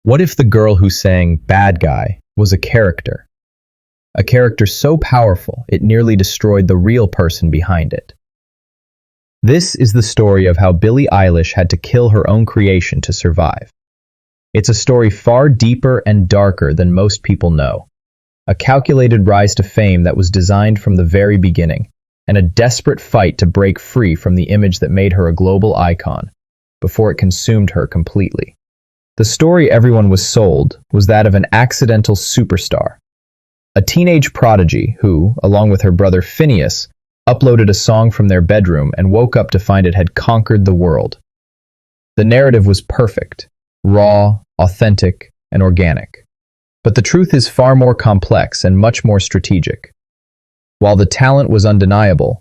What if the girl who sang Bad Guy was a character? A character so powerful it nearly destroyed the real person behind it. This is the story of how Billie Eilish had to kill her own creation to survive. It's a story far deeper and darker than most people know. A calculated rise to fame that was designed from the very beginning, and a desperate fight to break free from the image that made her a global icon, before it consumed her completely. The story everyone was sold was that of an accidental superstar, a teenage prodigy who, along with her brother Phineas, uploaded a song from their bedroom and woke up to find it had conquered the world. The narrative was perfect, raw, authentic, and organic. But the truth is far more complex and much more strategic. While the talent was undeniable,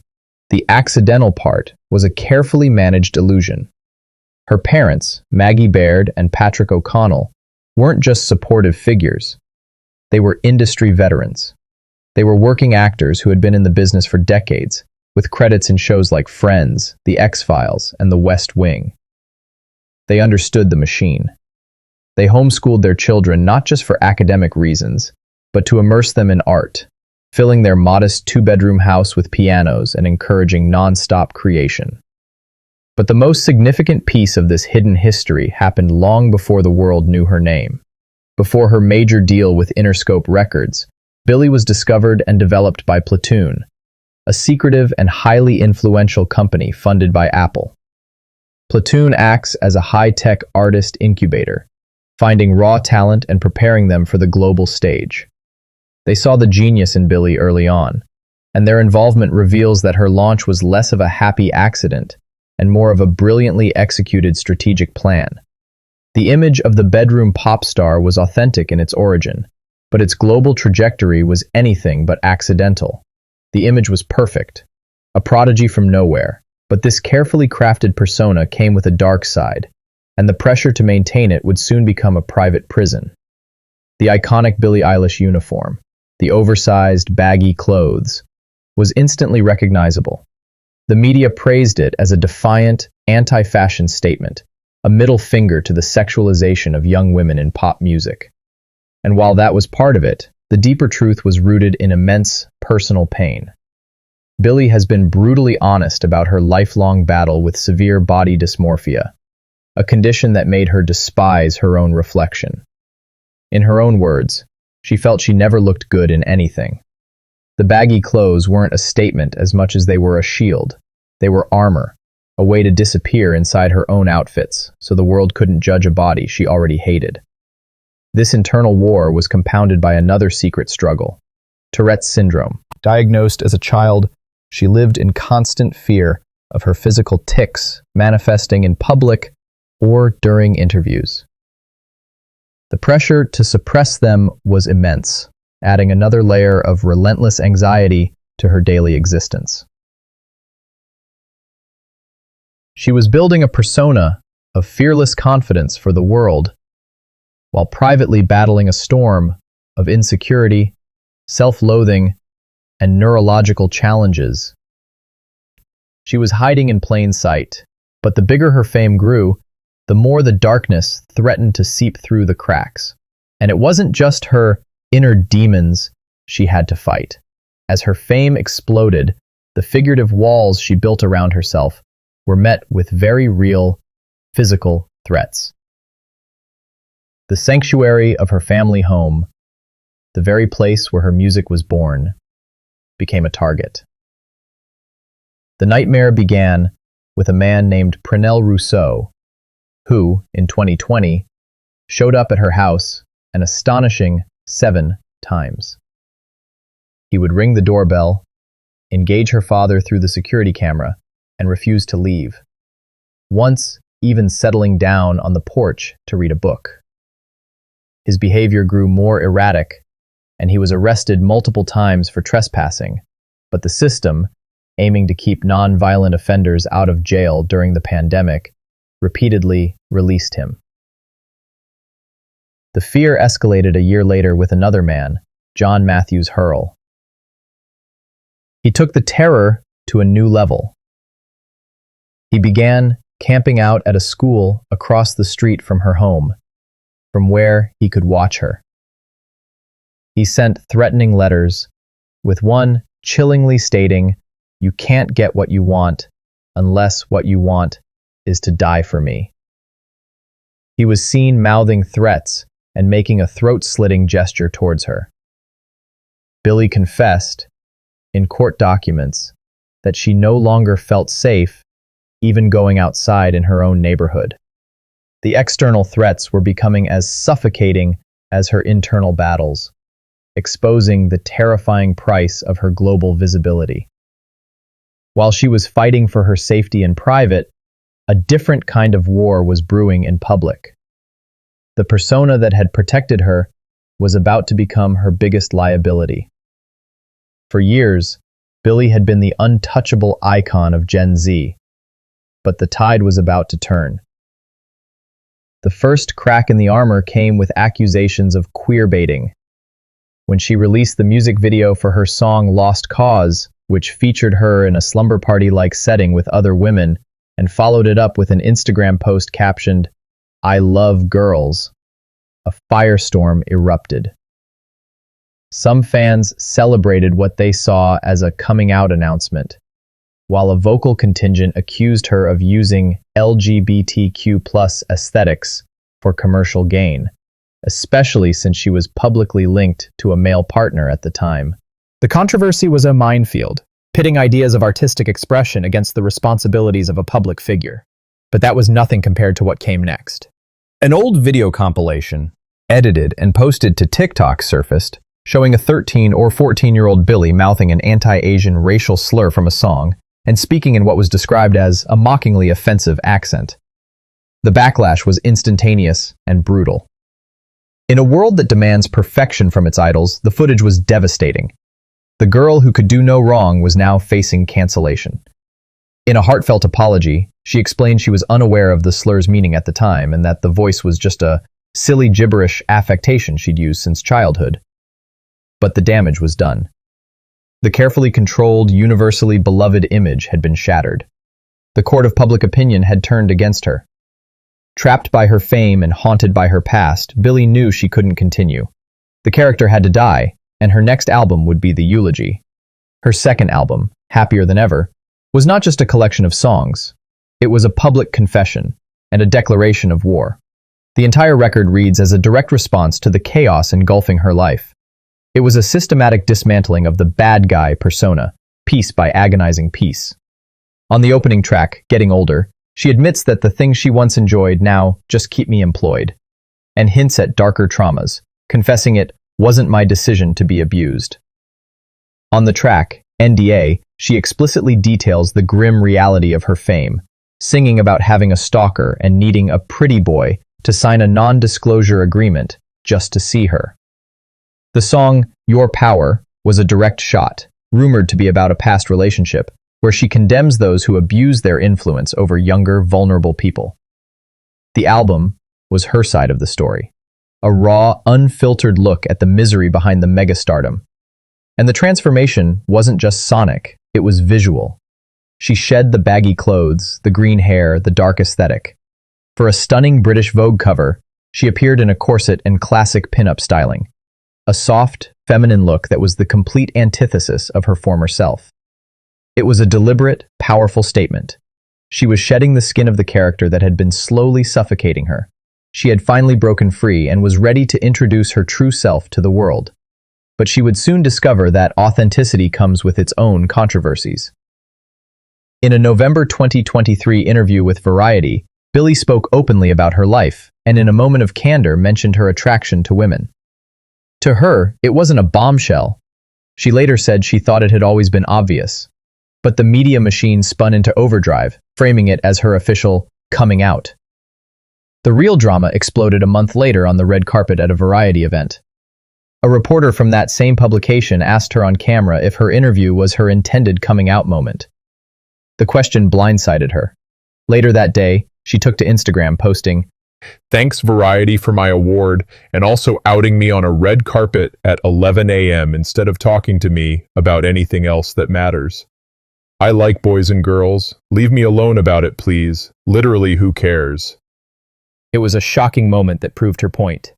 the accidental part was a carefully managed illusion. Her parents, Maggie Baird and Patrick O'Connell, weren't just supportive figures. They were industry veterans. They were working actors who had been in the business for decades, with credits in shows like Friends, The X-Files, and The West Wing. They understood the machine. They homeschooled their children not just for academic reasons, but to immerse them in art, filling their modest two-bedroom house with pianos and encouraging non-stop creation. But the most significant piece of this hidden history happened long before the world knew her name. Before her major deal with Interscope Records, Billie was discovered and developed by Platoon, a secretive and highly influential company funded by Apple. Platoon acts as a high-tech artist incubator, finding raw talent and preparing them for the global stage. They saw the genius in Billie early on, and their involvement reveals that her launch was less of a happy accident and more of a brilliantly executed strategic plan. The image of the bedroom pop star was authentic in its origin, but its global trajectory was anything but accidental. The image was perfect, a prodigy from nowhere, but this carefully crafted persona came with a dark side, and the pressure to maintain it would soon become a private prison. The iconic Billie Eilish uniform, the oversized, baggy clothes, was instantly recognizable. The media praised it as a defiant, anti-fashion statement, a middle finger to the sexualization of young women in pop music. And while that was part of it, the deeper truth was rooted in immense personal pain. Billie has been brutally honest about her lifelong battle with severe body dysmorphia, a condition that made her despise her own reflection. In her own words, she felt she never looked good in anything. The baggy clothes weren't a statement as much as they were a shield. They were armor, a way to disappear inside her own outfits, so the world couldn't judge a body she already hated. This internal war was compounded by another secret struggle, Tourette's syndrome. Diagnosed as a child, she lived in constant fear of her physical tics manifesting in public or during interviews. The pressure to suppress them was immense, adding another layer of relentless anxiety to her daily existence. She was building a persona of fearless confidence for the world, while privately battling a storm of insecurity, self-loathing, and neurological challenges. She was hiding in plain sight, but the bigger her fame grew, the more the darkness threatened to seep through the cracks. And it wasn't just her inner demons she had to fight. As her fame exploded, the figurative walls she built around herself were met with very real, physical threats. The sanctuary of her family home, the very place where her music was born, became a target. The nightmare began with a man named Pernell Rousseau, who, in 2020, showed up at her house an astonishing 7 times. He would ring the doorbell, engage her father through the security camera, and refuse to leave, once even settling down on the porch to read a book. His behavior grew more erratic, and he was arrested multiple times for trespassing, but the system, aiming to keep non-violent offenders out of jail during the pandemic, repeatedly released him. The fear escalated a year later with another man, John Matthews Hurl. He took the terror to a new level. He began camping out at a school across the street from her home, from where he could watch her. He sent threatening letters, with one chillingly stating, "You can't get what you want unless what you want is to die for me." He was seen mouthing threats and making a throat-slitting gesture towards her. Billie confessed, in court documents, that she no longer felt safe even going outside in her own neighborhood. The external threats were becoming as suffocating as her internal battles, exposing the terrifying price of her global visibility. While she was fighting for her safety in private, a different kind of war was brewing in public. The persona that had protected her was about to become her biggest liability. For years, Billie had been the untouchable icon of Gen Z, but the tide was about to turn. The first crack in the armor came with accusations of queerbaiting, when she released the music video for her song Lost Cause, which featured her in a slumber party-like setting with other women, and followed it up with an Instagram post captioned, "I love girls." A firestorm erupted. Some fans celebrated what they saw as a coming-out announcement, while a vocal contingent accused her of using LGBTQ+ aesthetics for commercial gain, especially since she was publicly linked to a male partner at the time. The controversy was a minefield, pitting ideas of artistic expression against the responsibilities of a public figure. But that was nothing compared to what came next. An old video compilation, edited and posted to TikTok, surfaced, showing a 13 or 14-year-old Billie mouthing an anti-Asian racial slur from a song and speaking in what was described as a mockingly offensive accent. The backlash was instantaneous and brutal. In a world that demands perfection from its idols, the footage was devastating. The girl who could do no wrong was now facing cancellation. In a heartfelt apology, she explained she was unaware of the slur's meaning at the time and that the voice was just a silly gibberish affectation she'd used since childhood. But the damage was done. The carefully controlled, universally beloved image had been shattered. The court of public opinion had turned against her. Trapped by her fame and haunted by her past, Billie knew she couldn't continue. The character had to die, and her next album would be the Eulogy. Her second album, Happier Than Ever, was not just a collection of songs. It was a public confession and a declaration of war. The entire record reads as a direct response to the chaos engulfing her life. It was a systematic dismantling of the bad guy persona, piece by agonizing piece. On the opening track, Getting Older, she admits that the things she once enjoyed now just keep me employed, and hints at darker traumas, confessing it wasn't my decision to be abused. On the track, NDA, she explicitly details the grim reality of her fame, singing about having a stalker and needing a pretty boy to sign a non-disclosure agreement just to see her. The song Your Power was a direct shot, rumored to be about a past relationship, where she condemns those who abuse their influence over younger, vulnerable people. The album was her side of the story, a raw, unfiltered look at the misery behind the megastardom. And the transformation wasn't just sonic, it was visual. She shed the baggy clothes, the green hair, the dark aesthetic. For a stunning British Vogue cover, she appeared in a corset and classic pin-up styling, a soft, feminine look that was the complete antithesis of her former self. It was a deliberate, powerful statement. She was shedding the skin of the character that had been slowly suffocating her. She had finally broken free and was ready to introduce her true self to the world. But she would soon discover that authenticity comes with its own controversies. In a November 2023 interview with Variety, Billie spoke openly about her life, and in a moment of candor mentioned her attraction to women. To her, it wasn't a bombshell. She later said she thought it had always been obvious. But the media machine spun into overdrive, framing it as her official coming out. The real drama exploded a month later on the red carpet at a Variety event. A reporter from that same publication asked her on camera if her interview was her intended coming out moment. The question blindsided her. Later that day, she took to Instagram, posting, "Thanks Variety for my award and also outing me on a red carpet at 11 a.m. instead of talking to me about anything else that matters. I like boys and girls. Leave me alone about it, please. Literally, who cares?" It was a shocking moment that proved her point.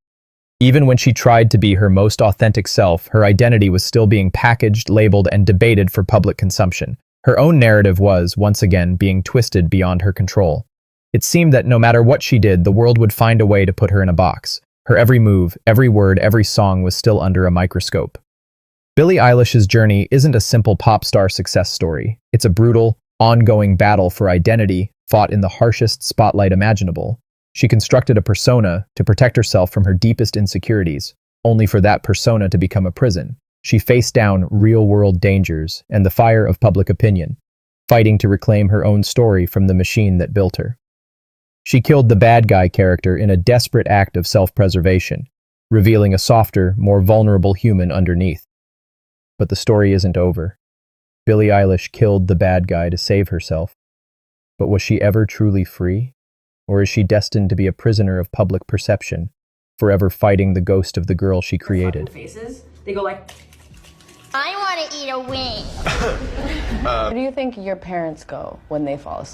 Even when she tried to be her most authentic self, her identity was still being packaged, labeled, and debated for public consumption. Her own narrative was, once again, being twisted beyond her control. It seemed that no matter what she did, the world would find a way to put her in a box. Her every move, every word, every song was still under a microscope. Billie Eilish's journey isn't a simple pop star success story. It's a brutal, ongoing battle for identity, fought in the harshest spotlight imaginable. She constructed a persona to protect herself from her deepest insecurities, only for that persona to become a prison. She faced down real-world dangers and the fire of public opinion, fighting to reclaim her own story from the machine that built her. She killed the bad guy character in a desperate act of self-preservation, revealing a softer, more vulnerable human underneath. But the story isn't over. Billie Eilish killed the bad guy to save herself. But was she ever truly free? Or is she destined to be a prisoner of public perception, forever fighting the ghost of the girl she created? Faces, they go like, I want to eat a wing. Where do you think your parents go when they fall asleep?